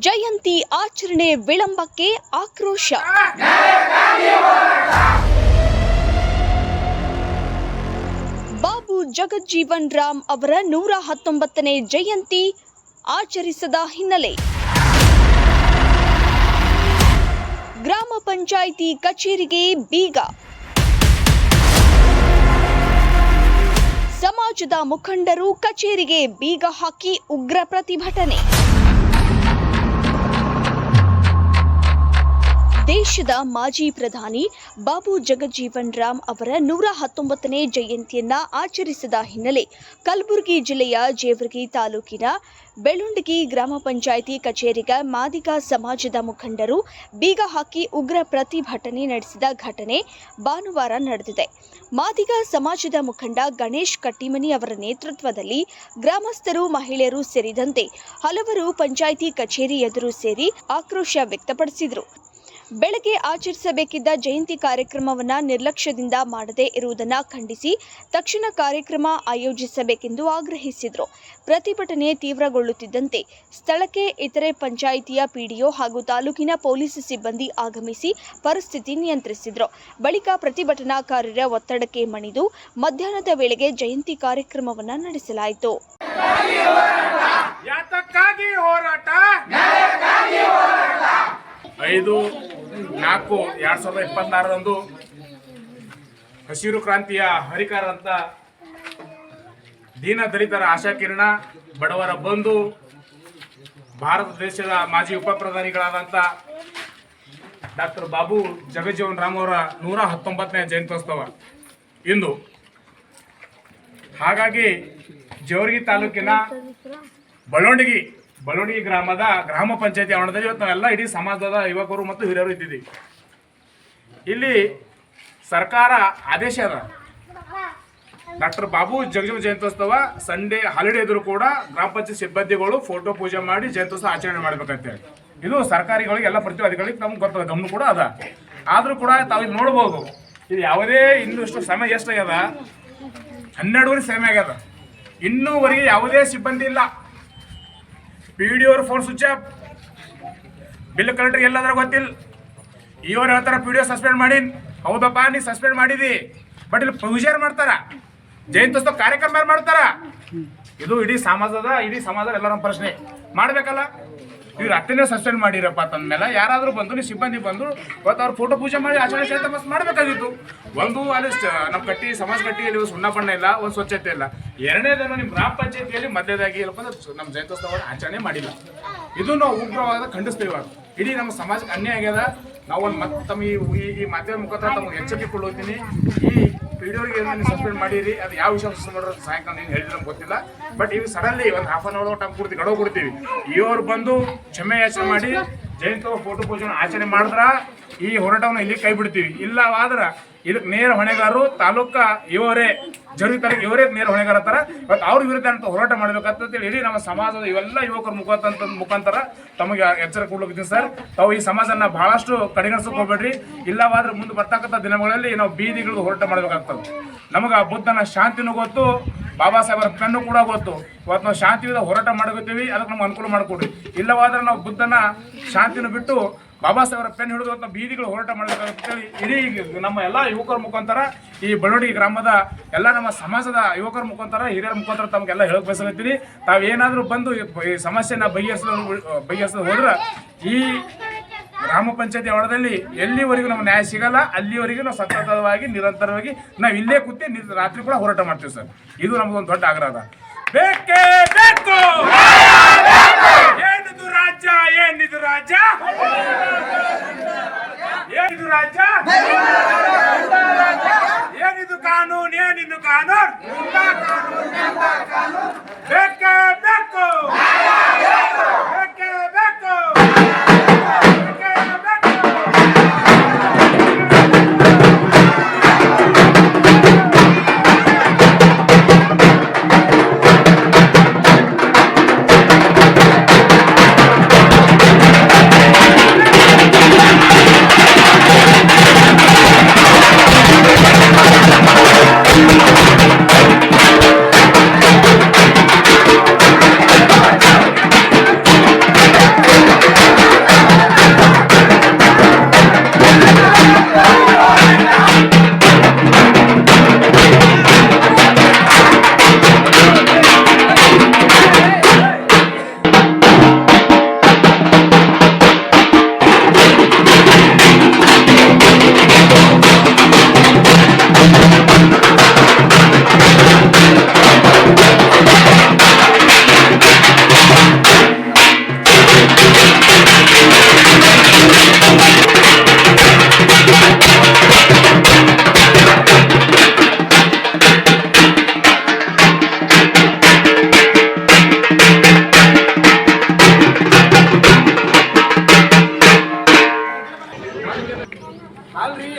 ಜಯಂತಿ ಆಚರಣೆ ವಿಳಂಬಕ್ಕೆ ಆಕ್ರೋಶ. ಬಾಬು ಜಗಜ್ಜೀವನ್ ರಾಮ್ ಅವರ 119ನೇ ಜಯಂತಿ ಆಚರಿಸದ ಹಿನ್ನೆಲೆ ಗ್ರಾಮ ಪಂಚಾಯಿತಿ ಕಚೇರಿಗೆ ಬೀಗ. ಸಮಾಜದ ಮುಖಂಡರು ಕಚೇರಿಗೆ ಬೀಗ ಹಾಕಿ ಉಗ್ರ ಪ್ರತಿಭಟನೆ. ದೇಶದ ಮಾಜಿ ಪ್ರಧಾನಿ ಬಾಬು ಜಗಜ್ಜೀವನ್ ರಾಮ್ ಅವರ 119ನೇ ಜಯಂತಿಯನ್ನ ಆಚರಿಸಿದ ಹಿನ್ನೆಲೆ ಕಲಬುರಗಿ ಜಿಲ್ಲೆಯ ಜೇವರ್ಗಿ ತಾಲೂಕಿನ ಬೆಳುಂಡಗಿ ಗ್ರಾಮ ಪಂಚಾಯಿತಿ ಕಚೇರಿಗೆ ಮಾದಿಗ ಸಮಾಜದ ಮುಖಂಡರು ಬೀಗ ಹಾಕಿ ಉಗ್ರ ಪ್ರತಿಭಟನೆ ನಡೆಸಿದ ಘಟನೆ ಭಾನುವಾರ ನಡೆದಿದೆ. ಮಾದಿಗ ಸಮಾಜದ ಮುಖಂಡ ಗಣೇಶ್ ಕಟ್ಟಿಮನಿ ಅವರ ನೇತೃತ್ವದಲ್ಲಿ ಗ್ರಾಮಸ್ಥರು, ಮಹಿಳೆಯರು ಸೇರಿದಂತೆ ಹಲವರು ಪಂಚಾಯಿತಿ ಕಚೇರಿ ಎದುರು ಸೇರಿ ಆಕ್ರೋಶ ವ್ಯಕ್ತಪಡಿಸಿದರು. ಬೆಳಗ್ಗೆ ಆಚರಿಸಬೇಕಿದ್ದ ಜಯಂತಿ ಕಾರ್ಯಕ್ರಮವನ್ನು ನಿರ್ಲಕ್ಷ್ಯದಿಂದ ಮಾಡದೇ ಇರುವುದನ್ನು ಖಂಡಿಸಿ ತಕ್ಷಣ ಕಾರ್ಯಕ್ರಮ ಆಯೋಜಿಸಬೇಕೆಂದು ಆಗ್ರಹಿಸಿದರು. ಪ್ರತಿಭಟನೆ ತೀವ್ರಗೊಳ್ಳುತ್ತಿದ್ದಂತೆ ಸ್ಥಳಕ್ಕೆ ಇತರೆ ಪಂಚಾಯಿತಿಯ ಪಿಡಿಒ ಹಾಗೂ ತಾಲೂಕಿನ ಪೊಲೀಸ್ ಸಿಬ್ಬಂದಿ ಆಗಮಿಸಿ ಪರಿಸ್ಥಿತಿ ನಿಯಂತ್ರಿಸಿದರು. ಬಳಿಕ ಪ್ರತಿಭಟನಾಕಾರರ ಒತ್ತಡಕ್ಕೆ ಮಣಿದು ಮಧ್ಯಾಹ್ನದ ವೇಳೆಗೆ ಜಯಂತಿ ಕಾರ್ಯಕ್ರಮವನ್ನು ನಡೆಸಲಾಯಿತು. 5/4/2026 ಹಸಿರು ಕ್ರಾಂತಿಯ ಹರಿಕಾರ ಅಂತ ದೀನ ದಲಿತರ ಆಶಾಕಿರಣ, ಬಡವರ ಬಂಧು, ಭಾರತ ದೇಶದ ಮಾಜಿ ಉಪ ಪ್ರಧಾನಿಗಳಾದಂಥ ಡಾಕ್ಟರ್ ಬಾಬು ಜಗಜ್ಜೀವನ್ ರಾಮ್ ಅವರ 119ನೇ ಜಯಂತ್ಯೋತ್ಸವ ಇಂದು. ಹಾಗಾಗಿ ಜೇವರ್ಗಿ ತಾಲೂಕಿನ ಬೆಳುಂಡಗಿ ಗ್ರಾಮದ ಗ್ರಾಮ ಪಂಚಾಯತಿ ಆವರಣದಲ್ಲಿ ಇವತ್ತು ನಾವೆಲ್ಲ ಇಡೀ ಸಮಾಜದ ಯುವಕರು ಮತ್ತು ಹಿರಿಯರು ಇದ್ದಿದ್ದೀವಿ. ಇಲ್ಲಿ ಸರ್ಕಾರ ಆದೇಶ ಅದ, ಡಾಕ್ಟರ್ ಬಾಬು ಜಗಜ್ಜೀವನ್ ಜಯಂತ್ಯೋತ್ಸವ ಸಂಡೇ ಹಾಲಿಡೇ ಇದ್ರು ಕೂಡ ಗ್ರಾಮ ಪಂಚಾಯತ್ ಸಿಬ್ಬಂದಿಗಳು ಫೋಟೋ ಪೂಜೆ ಮಾಡಿ ಜಯಂತ್ಯೋತ್ಸವ ಆಚರಣೆ ಮಾಡ್ಬೇಕಂತೇಳಿ ಇದು ಸರ್ಕಾರಿಗಳಿಗೆ ಎಲ್ಲ ಪ್ರತಿವಾದಿಗಳಿಗೆ ನಮ್ಗೆ ಗೊತ್ತದ, ಗಮನ ಕೂಡ ಅದ. ಆದರೂ ಕೂಡ ತಾವು ಇಲ್ಲಿ ನೋಡ್ಬೋದು, ಇದು ಯಾವುದೇ ಇನ್ನಷ್ಟು ಸಮಯ ಎಷ್ಟಾಗ್ಯದ, 12 ಸಮಯ ಆಗ್ಯದ, ಇನ್ನೂವರೆಗೆ ಯಾವುದೇ ಸಿಬ್ಬಂದಿ ಇಲ್ಲ. PDO phone switch off, bill collector ಎಲ್ಲಾದ್ರೂ ಗೊತ್ತಿಲ್ಲ. ಇವ್ರು ಹೇಳ್ತಾರ PDO ಸಸ್ಪೆಂಡ್ ಮಾಡೀನಿ. ಹೌದಪ್ಪ, ನೀ ಸಸ್ಪೆಂಡ್ ಮಾಡಿದಿ, ಬಟ್ ಇಲ್ಲಿ ಪೂಜಾರ್ ಮಾಡ್ತಾರ, ಜಯಂತ್ಯೋತ್ಸವ ಕಾರ್ಯಕ್ರಮ ಮಾಡ್ತಾರ. ಇದು ಇಡೀ ಸಮಾಜದ ಎಲ್ಲರ ಪ್ರಶ್ನೆ ಮಾಡ್ಬೇಕಲ್ಲ. ಇವ್ರು ಅಷ್ಟೇನೆ ಸಸ್ಪೆಂಡ್ ಮಾಡಿರಪ್ಪ ತಂದ್ಮೇಲೆ ಯಾರಾದ್ರೂ ಬಂದು ನೀವು ಸಿಬ್ಬಂದಿ ಬಂದು ಇವತ್ತು ಅವ್ರು ಫೋಟೋ ಪೂಜೆ ಮಾಡಿ ಆಚರಣೆ ಜಯಂತ್ಯೋತ್ಸವ ಮಾಡಬೇಕಾಗಿತ್ತು. ಒಂದು ಅಲ್ಲಿ ನಮ್ಮ ಕಟ್ಟಿ ಸಮಾಜ ಕಟ್ಟಿಯಲ್ಲಿ ಸುಣ್ಣ ಬಣ್ಣ ಇಲ್ಲ, ಒಂದು ಸ್ವಚ್ಛತೆ ಇಲ್ಲ. ಎರಡನೇದನ್ನು ನಿಮ್ಮ ಗ್ರಾಮ ಪಂಚಾಯತಿಯಲ್ಲಿ ಮಧ್ಯದಾಗಿ ಏನಪ್ಪ ನಮ್ಮ ಜಯಂತ್ಯೋತ್ಸವವನ್ನು ಆಚರಣೆ ಮಾಡಿಲ್ಲ. ಇದು ನಾವು ಉಗ್ರವಾದ ಖಂಡಿಸ್ತೇವೆ. ಇಡೀ ನಮ್ಮ ಸಮಾಜಕ್ಕೆ ಅನ್ಯಾಯ ಆಗ್ಯದ. ನಾವು ಒಂದು ತಮ್ಮ ಈ ಮಾಧ್ಯಮ ಮುಖಾಂತರ ತಮಗೆ ಎಚ್ಚರಿಕೆ ಕೊಡ್ತೀನಿ. ಈ PDOಗೆ ಸಸ್ಪೆಂಡ್ ಮಾಡಿರಿ, ಅದು ಯಾವ ವಿಷಯ ಸಸ್ಪೆಂಡ್ ಮಾಡೋದು ಸಾಯಂಕಾಲ ನೀನು ಹೇಳಿದ್ರೆ ನಮ್ಗೆ ಗೊತ್ತಿಲ್ಲ. ಬಟ್ ಇವು ಸಡನ್ಲಿ ಒಂದು ½ an hour ಟೈಮ್ ಕೊಡ್ತೀವಿ, ಗಡುವು ಕೊಡ್ತೀವಿ. ಇವ್ರು ಬಂದು ಕ್ಷಮೆ ಯಾಚನೆ ಮಾಡಿ ಜಯಂತಿ ಫೋಟೋ ಪೂಜೆ ಆಚರಣೆ ಮಾಡಿದ್ರ ಈ ಹೋರಾಟವನ್ನು ಇಲ್ಲಿ ಕೈ ಬಿಡ್ತೀವಿ. ಇಲ್ಲವಾದ್ರ ಇದಕ್ಕೆ ನೇರ ಹೊಣೆಗಾರರು ತಾಲೂಕಾ ಇವರೇ, ಜರುಗಿ ತಾಲೂಕು ಇವರೇ ನೇರ ಹೊಣೆಗಾರ ತರ. ಇವತ್ತು ಅವ್ರ ವಿರುದ್ಧ ಅಂತ ಹೋರಾಟ ಮಾಡ್ಬೇಕಂತೇಳಿ ಇಡೀ ನಮ್ಮ ಸಮಾಜದ ಇವೆಲ್ಲ ಯುವಕರ ಮುಖಾಂತರ ತಮಗೆ ಎಚ್ಚರ ಕೊಡ್ಲಿಕ್ಕೆ ಸರ್. ತಾವು ಈ ಸಮಾಜನ ಬಹಳಷ್ಟು ಕಡೆಗಣಿಸಕ್ಕೆ ಹೋಗ್ಬೇಡ್ರಿ. ಇಲ್ಲವಾದ್ರೆ ಮುಂದೆ ಬರ್ತಕ್ಕಂಥ ದಿನಗಳಲ್ಲಿ ನಾವು ಬೀದಿಗಳು ಹೋರಾಟ ಮಾಡ್ಬೇಕಾಗ್ತದೆ. ನಮಗೆ ಬುದ್ಧನ ಶಾಂತಿನೂ ಗೊತ್ತು, ಬಾಬಾ ಸಾಹೇಬರ ಪೆನ್ನು ಕೂಡ ಗೊತ್ತು. ಇವತ್ತು ನಾವು ಶಾಂತಿಯುತ ಹೋರಾಟ ಮಾಡ್ಕೋತೀವಿ, ಅದಕ್ಕೆ ನಮ್ಗೆ ಅನುಕೂಲ ಮಾಡಿಕೊಡ್ರಿ. ಇಲ್ಲವಾದ್ರೆ ನಾವು ಬುದ್ಧನ ಶಾಂತಿನ ಬಿಟ್ಟು ಬಾಬಾ ಸಾಹೇಬರ ಪೆನ್ ಹಿಡಿದು ನಾವು ಬೀದಿಗಳು ಹೋರಾಟ ಮಾಡಬೇಕಾಗುತ್ತೇಳಿ ಇಡೀ ನಮ್ಮ ಎಲ್ಲ ಯುವಕರ ಮುಖಾಂತರ, ಈ ಬೆಳುಂಡಗಿ ಗ್ರಾಮದ ಎಲ್ಲ ನಮ್ಮ ಸಮಾಜದ ಯುವಕರ ಮುಖಾಂತರ, ಹಿರಿಯರ ಮುಖಾಂತರ ತಮಗೆಲ್ಲ ಹೇಳಕ್ ಬಯಸಕತ್ತೀನಿ. ತಾವೇನಾದರೂ ಬಂದು ಈ ಸಮಸ್ಯೆನ ಬಗೆಹರಿಸಲು ಹೋದ್ರೆ ಈ ಗ್ರಾಮ ಪಂಚಾಯತಿ ಆವರಣದಲ್ಲಿ ಎಲ್ಲಿವರೆಗೂ ನಮ್ಗೆ ನ್ಯಾಯ ಸಿಗಲ್ಲ, ಅಲ್ಲಿವರೆಗೂ ನಾವು ಸತತವಾಗಿ ನಿರಂತರವಾಗಿ ನಾವು ಇಲ್ಲೇ ಕೂತಿ ರಾತ್ರಿ ಕೂಡ ಹೋರಾಟ ಮಾಡ್ತೀವಿ ಸರ್. ಇದು ನಮಗೊಂದು ದೊಡ್ಡ ಆಗ್ರಹ. ಬೇಕೇ ಬೇಕು. ಏನಿದು ರಾಜ್ಯ, ಏನಿದು ರಾಜ್ಯ, ಏನಿದು ರಾಜ್ಯ, ಏನಿದು ಕಾನೂನು, ಏನಿದು ಕಾನೂನು, ಬೇಕೇ ಬೇಕು, ಬೇಕೇ ಬೇಕು.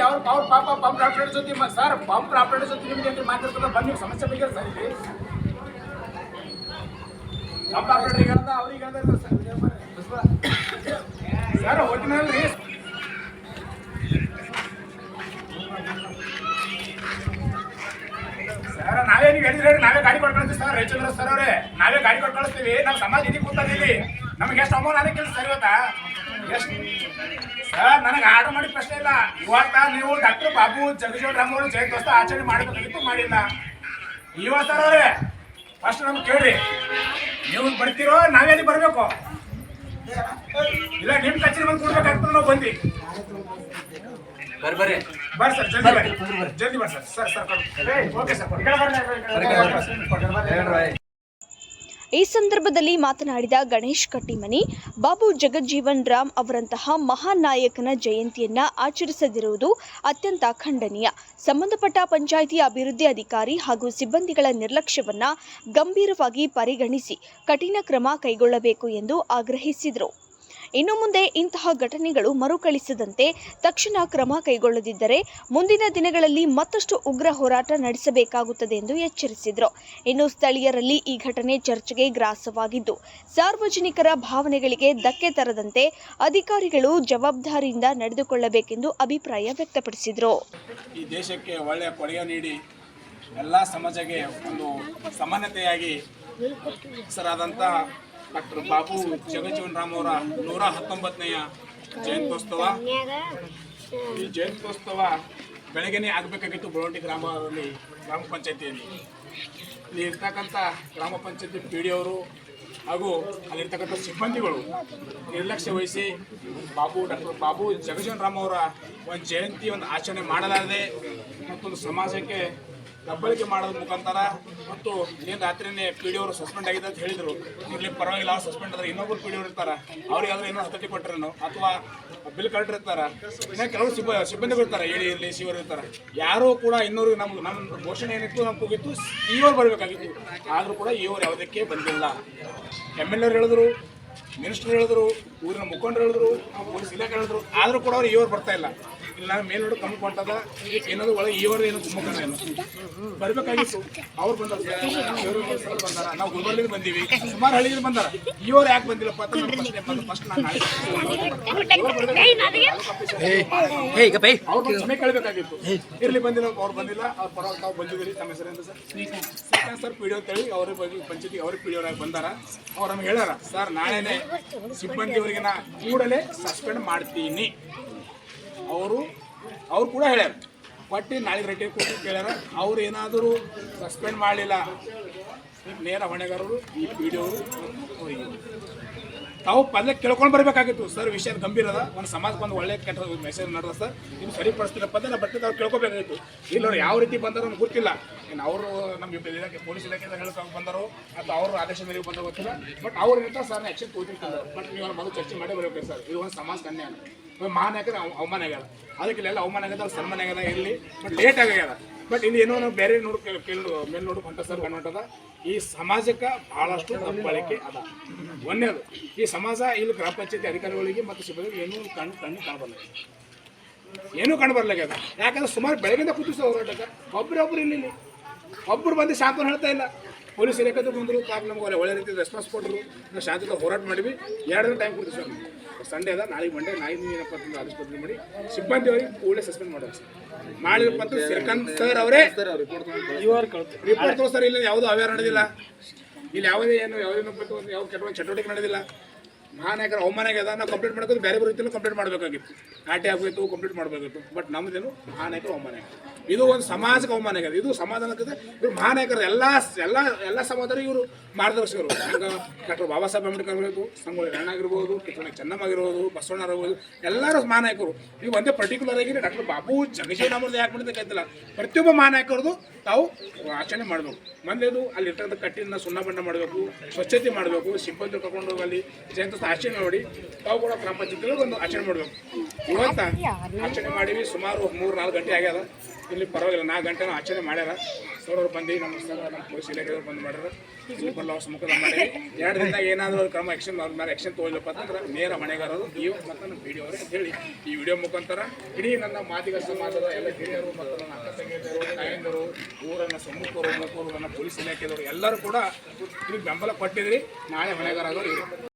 ಅವ್ರ ಪಾಪ ಪಂಪ್ ಆಪರೇಟರ್ ಜೊತೆ ಸರ್ ಪಂಪ್ ಆಪರೇಟರ್ ಜೊತೆ ನಿಮ್ಗೆ ಮಾತಾಡ್ತಾರೆ ಬನ್ನಿ ಸಮಸ್ಯೆ ಬಗ್ಗೆ ಸರ್ ಇಲ್ಲಿ ಪಂಪ್ ಆಪರೇಟರ್ ಅವ್ರಿಗೆ ಸರ್ ಒಟ್ಟಿನಲ್ಲಿ ಸರ್ ನಾವೇ ನೀವು ಹೇಳಿದ್ರೆ ನಾವೇ ಗಾಡಿ ಕೊಟ್ಕೊಳ್ತೀವಿ ಸರ್ ರವಿಚಂದ್ರ ಸರ್ ಅವರೇ ನಾವೇ ಗಾಡಿ ಕೊಟ್ಕೊಳ್ತೀವಿ ನಮ್ಮ ಸಮಾಜ ಇದಕ್ಕೆ ಕೂತಿಲ್ಲಿ ನಮ್ಗೆ ಎಷ್ಟು ಅಮೌಂಟ್ ಅದಕ್ಕೆ ಸರ್ ಇವತ್ತಾ ಎಷ್ಟು ಸರ್ ನನಗೆ ಆರ್ಡರ್ ಮಾಡಿ ಪ್ರಶ್ನೆ ಇಲ್ಲ ಇವತ್ತ ನೀವು ಡಾಕ್ಟರ್ ಬಾಬು ಜಗಜೀವನ್ ರಾಮ್ ಅವರು ಜಯಂತ್ಯೋತ್ಸವ ಆಚರಣೆ ಮಾಡಬೇಕಾಗಿತ್ತು ಮಾಡಿಲ್ಲ ಇವತ್ತು ಸರ್ ಅವರೇ ಫಸ್ಟ್ ನಮ್ಗೆ ಕೇಳ್ರಿ ನೀವು ಬರ್ತೀರೋ ನಾವೇ ಬರಬೇಕು ಇಲ್ಲ ನಿಮ್ಮ ಕಚೇರಿ ಬಂದು ಕೊಡ್ಬೇಕಾಗ್ತದೆ ನಾವು ಬಂದು ಬರ್ರಿ ಸರ್ ಜಲ್ದಿ ಬರ್ರಿ ಸರ್ ಓಕೆ ಸರ್ ಈ ಸಂದರ್ಭದಲ್ಲಿ ಮಾತನಾಡಿದ ಗಣೇಶ್ ಕಟ್ಟಿಮನಿ, ಬಾಬು ಜಗಜ್ಜೀವನ್ ರಾಮ್ ಅವರಂತಹ ಮಹಾನ್ ನಾಯಕನ ಜಯಂತಿಯನ್ನ ಆಚರಿಸದಿರುವುದು ಅತ್ಯಂತ ಖಂಡನೀಯ. ಸಂಬಂಧಪಟ್ಟ ಪಂಚಾಯಿತಿ ಅಭಿವೃದ್ಧಿ ಅಧಿಕಾರಿ ಹಾಗೂ ಸಿಬ್ಬಂದಿಗಳ ನಿರ್ಲಕ್ಷ್ಯವನ್ನ ಗಂಭೀರವಾಗಿ ಪರಿಗಣಿಸಿ ಕಠಿಣ ಕ್ರಮ ಕೈಗೊಳ್ಳಬೇಕು ಎಂದು ಆಗ್ರಹಿಸಿದರು. ಇನ್ನು ಮುಂದೆ ಇಂತಹ ಘಟನೆಗಳು ಮರುಕಳಿಸದಂತೆ ತಕ್ಷಣ ಕ್ರಮ ಕೈಗೊಳ್ಳದಿದ್ದರೆ ಮುಂದಿನ ದಿನಗಳಲ್ಲಿ ಮತ್ತಷ್ಟು ಉಗ್ರ ಹೋರಾಟ ನಡೆಸಬೇಕಾಗುತ್ತದೆ ಎಂದು ಎಚ್ಚರಿಸಿದರು. ಇನ್ನು ಸ್ಥಳೀಯರಲ್ಲಿ ಈ ಘಟನೆ ಚರ್ಚೆಗೆ ಗ್ರಾಸವಾಗಿದ್ದು, ಸಾರ್ವಜನಿಕರ ಭಾವನೆಗಳಿಗೆ ಧಕ್ಕೆ ತರದಂತೆ ಅಧಿಕಾರಿಗಳು ಜವಾಬ್ದಾರಿಯಿಂದ ನಡೆದುಕೊಳ್ಳಬೇಕೆಂದು ಅಭಿಪ್ರಾಯ ವ್ಯಕ್ತಪಡಿಸಿದರು. ಈ ದೇಶಕ್ಕೆ ಒಳ್ಳೆಯ ಕೊಡುಗೆ ನೀಡಿ ಎಲ್ಲ ಸಮಾಜಕ್ಕೆ ಒಂದು ಸಮಾನತೆಯಾಗಿ ಹೆಸರಾದಂಥ ಡಾಕ್ಟರ್ ಬಾಬು ಜಗಜೀವನ್ ರಾಮ್ ಅವರ 119ನೇ ಜಯಂತ್ಯೋತ್ಸವ. ಈ ಜಯಂತ್ಯೋತ್ಸವ ಬೆಳಗ್ಗೆನೇ ಆಗಬೇಕಾಗಿತ್ತು ಬೆಳವಂಡಿ ಗ್ರಾಮದಲ್ಲಿ ಗ್ರಾಮ ಪಂಚಾಯತಿಯಲ್ಲಿ. ಇಲ್ಲಿ ಇರ್ತಕ್ಕಂಥ ಗ್ರಾಮ ಪಂಚಾಯತಿ ಪಿ.ಡಿ. ಅವರು ಹಾಗೂ ಅಲ್ಲಿರ್ತಕ್ಕಂಥ ಸಿಬ್ಬಂದಿಗಳು ನಿರ್ಲಕ್ಷ್ಯ ವಹಿಸಿ ಡಾಕ್ಟರ್ ಬಾಬು ಜಗಜೀವನ್ ರಾಮ್ ಅವರ ಒಂದು ಜಯಂತಿ ಒಂದು ಆಚರಣೆ ಮಾಡಲಾರದೆ ಮತ್ತೊಂದು ಸಮಾಜಕ್ಕೆ ದಬ್ಬಳಿಕೆ ಮಾಡೋದ್ರ ಮುಖಾಂತರ ಮತ್ತು ಏನು ರಾತ್ರಿನೇ ಪಿ.ಡಿ. ಅವರು ಸಸ್ಪೆಂಡ್ ಆಗಿದೆ ಅಂತ ಹೇಳಿದರು. ಇರಲಿ ಪರವಾಗಿಲ್ಲ, ಅವ್ರು ಸಸ್ಪೆಂಡ್ ಆದರೆ ಇನ್ನೊಬ್ಬರು ಪಿ.ಡಿ. ಅವರು ಇರ್ತಾರೆ, ಅವ್ರಿಗಾದ್ರೂ ಏನೋ ಹತೋಟಿ ಕೊಟ್ಟರೇನೋ ಅಥವಾ ಬಿಲ್ ಕಲೆಕ್ಟರ್ ಇರ್ತಾರೆ, ಇನ್ನು ಕೆಲವರು ಸಿಬ್ಬಂದಿಗಳು ಇರ್ತಾರೆ, ಇರಲಿ ಶಿವರು ಇರ್ತಾರೆ. ಯಾರೂ ಕೂಡ ಇನ್ನೂರು ನಮ್ಮ ಘೋಷಣೆ ಏನಿತ್ತು ನಮ್ಗೆ ಹೋಗಿತ್ತು ಇವರು ಬರಬೇಕಾಗಿತ್ತು. ಆದರೂ ಕೂಡ ಇವರು ಯಾವುದಕ್ಕೆ ಬಂದಿಲ್ಲ. MLA ಹೇಳಿದ್ರು, ಮಿನಿಸ್ಟರ್ ಹೇಳಿದ್ರು, ಊರಿನ ಮುಖಂಡರು ಹೇಳಿದ್ರು, ಪೊಲೀಸ್ ಇಲಾಖೆ ಹೇಳಿದ್ರು, ಆದರೂ ಕೂಡ ಅವ್ರು ಇವರು ಬರ್ತಾ ಇಲ್ಲ. ಇಲ್ಲ ನಾನು ಮೇಲ್ನೋಡು ಕಮ್ಮಿ ಕೊಟ್ಟದ ಏನಾದ್ರು ಒಳಗೆ ಇವರು ಏನೋ ತುಂಬಕನ ಏನು ಬರಬೇಕಾಗಿತ್ತು. ಅವ್ರು ಬಂದಾರ, ಬಂದಾರ, ನಾವು ಗುಲ್ಬರ್ಗಿಂದ ಬಂದೀವಿ, ಸುಮಾರು ಹಳ್ಳಿಗೆ ಬಂದಾರ. ಇವರು ಯಾಕೆ ಬಂದಿಲ್ಲಪ್ಪ ಅಂತ ನಮ್ಮ ಪ್ರಶ್ನೆ. ಫಸ್ಟ್ ನಾನು ಅವ್ರು ಕ್ಷಮೆ ಕೇಳಬೇಕಾಗಿತ್ತು. ಇರ್ಲಿ ಬಂದಿಲ್ಲ, ಅವ್ರು ಬಂದಿಲ್ಲ, ಅವ್ರ ಪರವಾಗಿ ತಾವು ಬಂದಿದ್ದೀರಿ. ತಮ್ಮ ಹೆಸರು ಅಂತ ಸರ್ ಪಿ.ಡಿ. ಅಂತೇಳಿ ಅವ್ರ ಬಗ್ಗೆ ಪಂಚಾಯತಿ ಅವ್ರಿಗೆ ಪಿ.ಡಿ. ಅವ್ರಾಗಿ ಬಂದಾರ. ಅವ್ರು ನಮ್ಗೆ ಹೇಳ್ಯಾರ, ಸರ್ ನಾಳೆನೇ ಸಿಬ್ಬಂದಿಯವರಿಗೆ ನಾ ಕೂಡಲೇ ಸಸ್ಪೆಂಡ್ ಮಾಡ್ತೀನಿ. ಅವ್ರು ಕೂಡ ಹೇಳ್ಯಾರ, ಕೊಟ್ಟು ನಾಳೆ ರೇಟಿಗೆ ಕೊಟ್ಟು ಕೇಳ್ಯಾರ. ಅವ್ರು ಏನಾದರೂ ಸಸ್ಪೆಂಡ್ ಮಾಡಲಿಲ್ಲ, ನೇರ ಹೊಣೆಗಾರರು ಈ ಪಿ.ಡಿ. ಅವರು ತಾವು ಪದ ಕೇಳ್ಕೊಂಡು ಬರಬೇಕಾಗಿತ್ತು. ಸರ್ ವಿಷಯ ಗಂಭೀರ ಅದ, ಒಂದು ಸಮಾಜಕ್ಕೆ ಒಂದು ಒಳ್ಳೆ ಕೆಟ್ಟ ಮೆಸೇಜ್ ನಡೆದ ಸರ್, ನೀವು ಸರಿಪಡಿಸ್ತೀರಪ್ಪ ಅಂತ ಬಟ್ಟೆ ಅವ್ರು ಕೇಳ್ಕೊಬೇಕಾಗಿತ್ತು. ಇಲ್ಲವ್ರು ಯಾವ ರೀತಿ ಬಂದಾರೋ ನಮ್ಗೆ ಗೊತ್ತಿಲ್ಲ. ಇನ್ನು ಅವರು ನಮ್ಮ ಇಲಾಖೆ ಪೊಲೀಸ್ ಇಲಾಖೆಯಿಂದ ಹೇಳ್ಕೊಂಡು ಬಂದಾರೋ ಅಥವಾ ಅವ್ರ ಆದೇಶ ಮೇಲೆ ಬಂದ ಗೊತ್ತಿಲ್ಲ. ಬಟ್ ಅವ್ರು ಇರ್ತಾರೆ ಸರ್ ಆ್ಯಕ್ಷನ್ ತೋತಿರ್ತಾರೆ. ಬಟ್ ನೀವು ಅವ್ರ ಮೊದಲು ಚರ್ಚೆ ಮಾಡಿ ಬರಬೇಕು ಸರ್. ಇದು ಒಂದು ಸಮಾಜ ಕನ್ಯಾ ಮಹಾನ್ ಆಗ್ಯದ, ಅವಮಾನ ಆಗ್ಯದ. ಅದಕ್ಕೆಲ್ಲ ಅವಮಾನ ಆಗ್ಯದ, ಅವ್ರು ಸನ್ಮಾನ ಆಗ್ಯದ, ಇರಲಿ ಬಟ್ ಲೇಟ್ ಆಗ್ಯದ. ಬಟ್ ಇಲ್ಲಿ ಏನೋ ನಾವು ಬೇರೆ ಮೇಲೆ ನೋಡ್ಕೊಂತ ಸರ್ ಕಂಡುಂಟದ. ಈ ಸಮಾಜಕ್ಕೆ ಭಾಳಷ್ಟು ದಬ್ಬಳಿಕೆ ಅದ. ಒಂದೇದು ಈ ಸಮಾಜ ಇಲ್ಲಿ ಗ್ರಾಮ ಪಂಚಾಯತಿ ಅಧಿಕಾರಿಗಳಿಗೆ ಮತ್ತು ಸಿಬ್ಬಂದಿಗೆ ಏನೂ ಕಣ್ಣು ಕಾಣಬರ್ಲಾಗ್ಯದ. ಯಾಕಂದ್ರೆ ಸುಮಾರು ಬೆಳಗ್ಗೆಯಿಂದ ಕೂತಿಸ ಹೋರಾಟಕ್ಕೆ ಒಬ್ಬರು ಇಲ್ಲಿ ಒಬ್ಬರು ಬಂದು ಶಾಂತವನ್ನು ಹೇಳ್ತಾ ಇಲ್ಲ. ಪೊಲೀಸ್ ಇಲಾಖೆ ಬಂದರು, ಪಾಪ ನಮ್ಗೆ ಒಳ್ಳೆ ರೀತಿ ರೆಸ್ಪಾನ್ಸ್ ಕೊಟ್ಟರು. ನಾವು ಶಾಂತಿಯಿಂದ ಹೋರಾಟ ಮಾಡಿವಿ. 2 ದಿನ ಟೈಮ್ ಕೊಡ್ತೀವಿ ಸರ್. ಸಂಡೇ ಅದ, ನಾಳೆ ಮಂಡೇ, ನಾಳೆ ಏನಪ್ಪ ಅಂತಂದ್ರೆ ಆದೇಶ ಬದಲಿ ಮಾಡಿ ಸಿಬ್ಬಂದಿಯವರಿಗೆ ಕೂಡಲೇ ಸಸ್ಪೆಂಡ್ ಮಾಡೋದು ಸರ್. ಮಾಡಿದಪ್ಪ ಅಂತ ಶ್ರೀಕಾಂತ್ ಸರ್ ಅವರೇ ರಿಪೋರ್ಟ್ ತೋರಿಸ್ತಾರೆ. ಇಲ್ಲಿ ಯಾವುದೂ ಅವ್ಯಾರ ನಡೆದಿಲ್ಲ, ಇಲ್ಲಿ ಯಾವುದೇನೋ ಯಾವ ಚಟುವಟಿಕೆ ನಡೆದಿಲ್ಲ. ಮಹಾನಾಯಕರ ಅವಮಾನ ಆಗ್ಯದ. ನಾವು ಕಂಪ್ಲೀಟ್ ಮಾಡೋದು ಬೇರೆ ರೀತಿಯಲ್ಲೂ ಕಂಪ್ಲೀಟ್ ಮಾಡಬೇಕಾಗಿತ್ತು. ನಾಟಿ ಆಗಬೇಕು, ಕಂಪ್ಲೀಟ್ ಮಾಡಬೇಕಾಗಿತ್ತು. ಬಟ್ ನಮ್ಮದೇನು ಮಹಾನಾಯಕರ ಅವಮಾನ ಆಗ್ಯದ. ಇದು ಒಂದು ಸಮಾಜಕ್ಕೆ ಅವಮಾನ ಆಗ್ಯದ. ಇದು ಸಮಾಧಾನಕ್ಕೆ ಇವರು ಮಹಾನಾಯಕರು ಎಲ್ಲ ಸಮಾಜರು ಇವರು ಮಾರ್ಗದರ್ಶಕರು. ಹಂಗೆ ಡಾಕ್ಟರ್ ಬಾಬಾ ಸಾಹೇಬ್ ಅಂಬೇಡ್ಕರ್ ಆಗಿರ್ಬೋದು, ಸಂಗೊಳ್ಳಿ ರಾಯಣ್ಣ ಆಗಿರ್ಬೋದು, ಕಿತ್ತೂರು ಚೆನ್ನಮ್ಮ ಆಗಿರ್ಬೋದು, ಬಸವಣ್ಣ ಆಗಿರ್ಬೋದು, ಎಲ್ಲರೂ ಮಹಾನಾಯಕರು. ನೀವು ಒಂದೇ ಪರ್ಟಿಕ್ಯುಲರ್ ಆಗಿ ಡಾಕ್ಟರ್ ಬಾಬು ಜಗಜೀವನ್ ರಾಮ್ ಯಾಕೆ ಮಾಡಿದ್ರೆ ಗೊತ್ತಿಲ್ಲ. ಪ್ರತಿಯೊಬ್ಬ ಮಹಾನಾಯಕರದು ತಾವು ಆಚರಣೆ ಮಾಡಬೇಕು. ಮೊದಲೇದು ಅಲ್ಲಿ ಇರ್ತಕ್ಕಂಥ ಕಟ್ಟಿನ ಸುಣ್ಣ ಬಣ್ಣ ಮಾಡಬೇಕು, ಸ್ವಚ್ಛತೆ ಮಾಡಬೇಕು, ಸಿಬ್ಬಂದಿ ಕರ್ಕೊಂಡು ಹೋಗಿ ಅಲ್ಲಿ ಜಯಂತ ಆಚರಣೆ ಮಾಡಿ ತಾವು ಕೂಡ ಗ್ರಾಮ ಪಂಚಾಯತ್ ಒಂದು ಆಚರಣೆ ಮಾಡಬೇಕು. ಇವತ್ತ ಆಚರಣೆ ಮಾಡೀವಿ, ಸುಮಾರು 3-4 ಗಂಟೆ ಆಗ್ಯದ. ಇಲ್ಲಿ ಪರವಾಗಿಲ್ಲ 4 ಗಂಟೆ ಆಚರಣೆ ಮಾಡ್ಯಾರ. ಸೌರವ್ರು ಬಂದು ನಮ್ಮ ಸರ್ ನಮ್ಮ ಪೊಲೀಸ್ ಇಲಾಖೆಯವ್ರು ಬಂದು ಮಾಡ್ಯಾರ. ಸಿಂಪಲ್ ಲಾಸ್ ಮುಖದ ಮಾಡಿ 2 ದಿನದಾಗ ಏನಾದರೂ ಕ್ರಮ ಆ್ಯಕ್ಷನ್ ಅವ್ರ ಮೇಲೆ ಆ್ಯಕ್ಷನ್ ತೊಗೊಳ್ಳಪ್ಪ ಅಂತಂದ್ರೆ ನೇರ ಹೊಣೆಗಾರರು ನೀವು ಮತ್ತು ನಮ್ಮ ವಿಡಿಯೋ ಅವ್ರಿಗೆ ಅಂತೇಳಿ ಈ ವಿಡಿಯೋ ಮುಖಾಂತರ ಇಡೀ ನನ್ನ ಮಾದಿಗ ಸಮಾಜದ ಎಲ್ಲ ಹಿರಿಯರು ಮತ್ತು ನನ್ನ ಅಕ್ಕ ತಂಗಿಯರು, ತಾಯಂದಿರು, ಊರನ್ನ ಸಮ್ಮುಖರು, ಮೂಕರು, ನನ್ನ ಪೊಲೀಸ್ ಇಲಾಖೆದವರು ಎಲ್ಲರೂ ಕೂಡ ಇದಕ್ಕೆ ಬೆಂಬಲ ಕೊಟ್ಟಿದ್ರಿ. ನಾಳೆ ಹೊಣೆಗಾರರು ಇವರು.